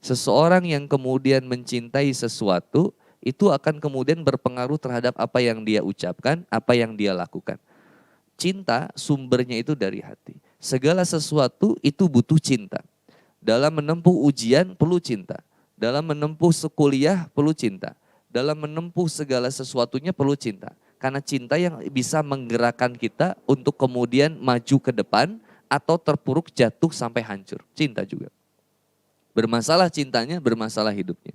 Seseorang yang kemudian mencintai sesuatu, itu akan kemudian berpengaruh terhadap apa yang dia ucapkan, apa yang dia lakukan. Cinta sumbernya itu dari hati. Segala sesuatu itu butuh cinta. Dalam menempuh ujian perlu cinta. Dalam menempuh sekuliah perlu cinta. Dalam menempuh segala sesuatunya perlu cinta. Karena cinta yang bisa menggerakkan kita untuk kemudian maju ke depan atau terpuruk jatuh sampai hancur. Cinta juga. Bermasalah cintanya, bermasalah hidupnya.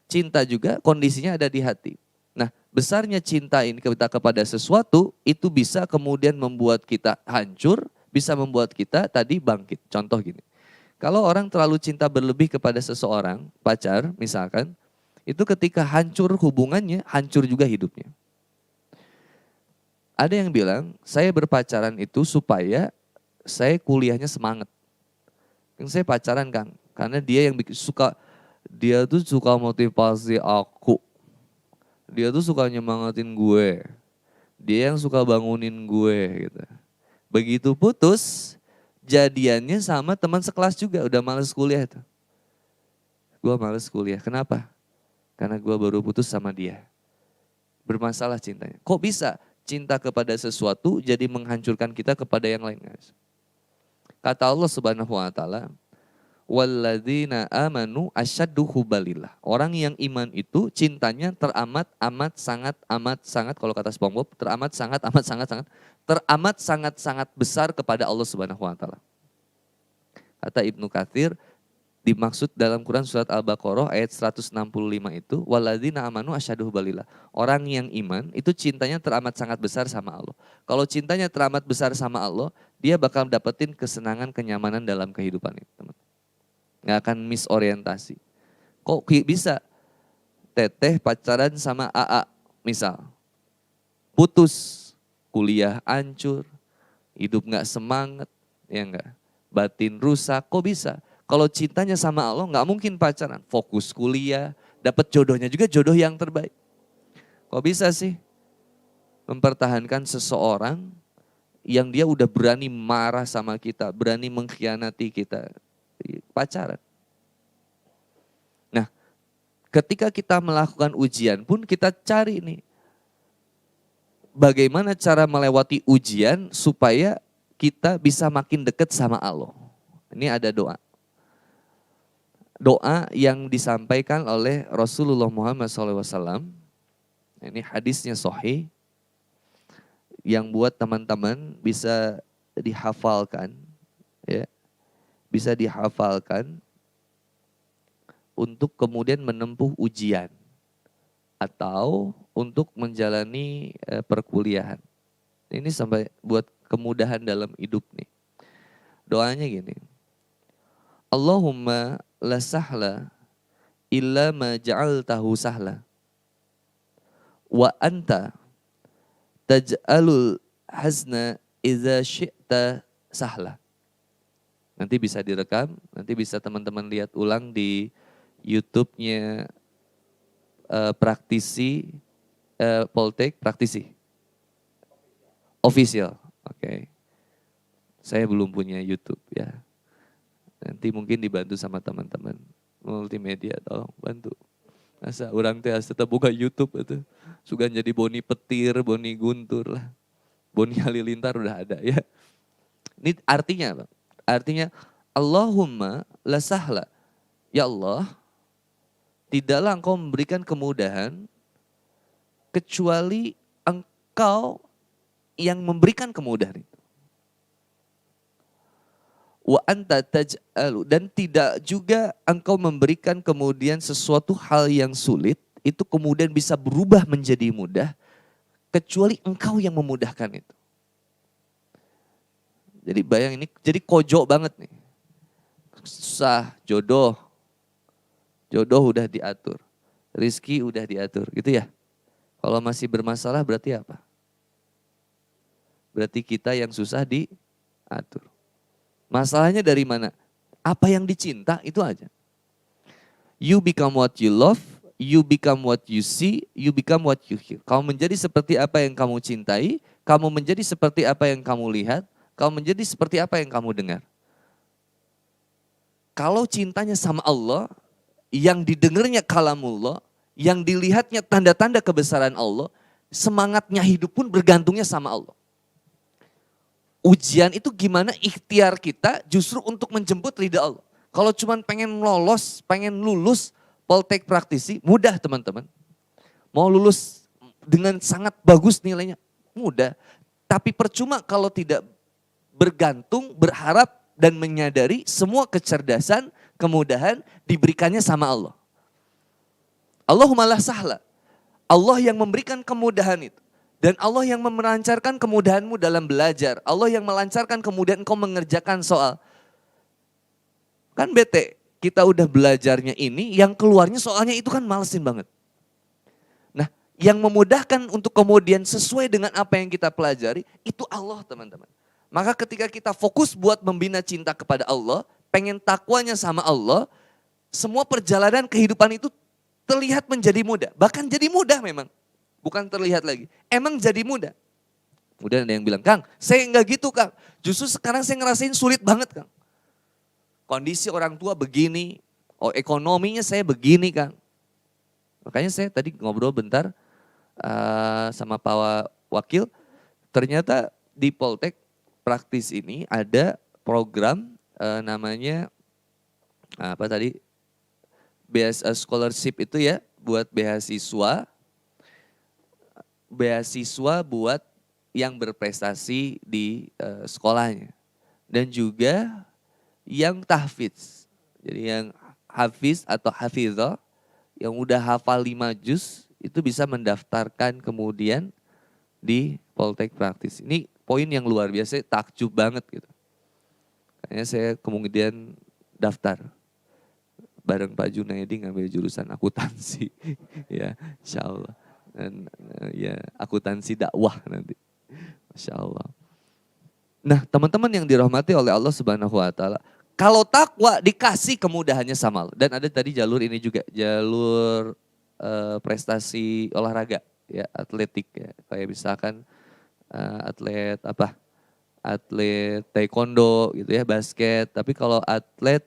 Cinta juga kondisinya ada di hati. Nah, besarnya cinta ini kita kepada sesuatu itu bisa kemudian membuat kita hancur, bisa membuat kita tadi bangkit. Contoh gini, kalau orang terlalu cinta berlebih kepada seseorang, pacar misalkan, itu ketika hancur hubungannya, hancur juga hidupnya. Ada yang bilang, saya berpacaran itu supaya saya kuliahnya semangat. Yang saya pacaran Kang, karena dia yang dia tuh suka motivasi aku. Dia tuh suka nyemangatin gue. Dia yang suka bangunin gue gitu. Begitu putus, jadiannya sama teman sekelas juga, udah males kuliah tuh. Gue males kuliah, kenapa? Karena gue baru putus sama dia. Bermasalah cintanya. Kok bisa cinta kepada sesuatu jadi menghancurkan kita kepada yang lain? Guys? Kata Allah Subhanahu wa taala, walladzina amanu asyaddu hubbalillah. Orang yang iman itu cintanya teramat sangat kalau kata SpongeBob teramat sangat besar kepada Allah Subhanahu wa taala. Kata Ibnu Katsir dimaksud dalam Quran surat Al-Baqarah ayat 165 itu walladzina amanu asyaddu hubbalillah. Orang yang iman itu cintanya teramat sangat besar sama Allah. Kalau cintanya teramat besar sama Allah, dia bakal dapetin kesenangan, kenyamanan dalam kehidupan itu, teman. Nggak akan misorientasi. Kok bisa Teteh pacaran sama AA misal. Putus, kuliah hancur, hidup nggak semangat, ya enggak. Batin rusak, kok bisa? Kalau cintanya sama Allah nggak mungkin pacaran. Fokus kuliah, dapat jodohnya juga jodoh yang terbaik. Kok bisa sih mempertahankan seseorang yang dia udah berani marah sama kita, berani mengkhianati kita. Pacaran. Nah, ketika kita melakukan ujian pun kita cari nih, bagaimana cara melewati ujian supaya kita bisa makin dekat sama Allah. Ini ada doa. Doa yang disampaikan oleh Rasulullah Muhammad SAW. Ini hadisnya sahih. Yang buat teman-teman bisa dihafalkan. Ya. Bisa dihafalkan untuk kemudian menempuh ujian atau untuk menjalani perkuliahan. Ini sampai buat kemudahan dalam hidup nih. Doanya gini. Allahumma la sahla illa ma ja'altahu sahla. Wa anta taj'alul hazna idza syi'ta sahla. Nanti bisa direkam, nanti bisa teman-teman lihat ulang di YouTube-nya praktisi Poltek praktisi official. Oke. Saya belum punya YouTube ya. Nanti mungkin dibantu sama teman-teman multimedia, tolong bantu. Masa orang teh tetap buka YouTube itu. Suka jadi Boni Petir, Boni Guntur lah. Boni Halilintar udah ada ya. Ini artinya Bang. Artinya Allahumma la sahla. Ya Allah, tidaklah engkau memberikan kemudahan kecuali engkau yang memberikan kemudahan itu. Wa anta taj'alu, dan tidak juga engkau memberikan kemudian sesuatu hal yang sulit itu kemudian bisa berubah menjadi mudah kecuali engkau yang memudahkan itu. Jadi bayang ini jadi kojo banget nih. Susah, jodoh udah diatur. Rizki udah diatur gitu ya. Kalau masih bermasalah berarti apa? Berarti kita yang susah diatur. Masalahnya dari mana? Apa yang dicinta itu aja. You become what you love, you become what you see, you become what you hear. Kamu menjadi seperti apa yang kamu cintai, kamu menjadi seperti apa yang kamu lihat, kamu menjadi seperti apa yang kamu dengar. Kalau cintanya sama Allah, yang didengarnya kalamullah, yang dilihatnya tanda-tanda kebesaran Allah, semangatnya hidup pun bergantungnya sama Allah. Ujian itu gimana ikhtiar kita justru untuk menjemput ridha Allah. Kalau cuma pengen lolos, pengen lulus Poltek praktisi, mudah teman-teman. Mau lulus dengan sangat bagus nilainya, mudah. Tapi percuma kalau tidak bergantung, berharap, dan menyadari semua kecerdasan, kemudahan diberikannya sama Allah. Allahumma la sahla. Allah yang memberikan kemudahan itu. Dan Allah yang melancarkan kemudahanmu dalam belajar. Allah yang melancarkan kemudahan engkau mengerjakan soal. Kan bete, kita udah belajarnya ini, yang keluarnya soalnya itu kan malesin banget. Nah, yang memudahkan untuk kemudian sesuai dengan apa yang kita pelajari, itu Allah teman-teman. Maka ketika kita fokus buat membina cinta kepada Allah, pengen takwanya sama Allah, semua perjalanan kehidupan itu terlihat menjadi mudah. Bahkan jadi mudah memang. Bukan terlihat lagi. Emang jadi mudah. Kemudian ada yang bilang, Kang, saya enggak gitu Kang. Justru sekarang saya ngerasain sulit banget Kang. Kondisi orang tua begini, ekonominya saya begini Kang. Makanya saya tadi ngobrol bentar sama Pak Wakil, ternyata di Poltek praktis ini ada program namanya apa tadi, scholarship itu ya, buat beasiswa buat yang berprestasi di sekolahnya. Dan juga yang tahfidz. Jadi yang hafiz atau hafizah, yang udah hafal 5 juz, itu bisa mendaftarkan kemudian di Poltek praktis. Ini poin yang luar biasa, takjub banget gitu. Kayaknya saya kemudian daftar bareng Pak Junaidi ngambil jurusan akuntansi. Ya, insya Allah. Dan ya akuntansi dakwah nanti. Masya Allah. Nah teman-teman yang dirahmati oleh Allah Subhanahu Wa Taala, kalau takwa dikasih kemudahannya sama Allah. Dan ada tadi jalur ini juga, jalur prestasi olahraga, ya atletik ya. Kayak misalkan atlet taekwondo gitu ya, basket. Tapi kalau atlet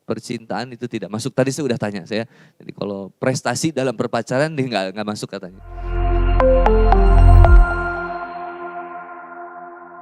percintaan itu tidak masuk. Tadi saya udah tanya saya. Jadi kalau prestasi dalam perpacaran dia nggak masuk katanya.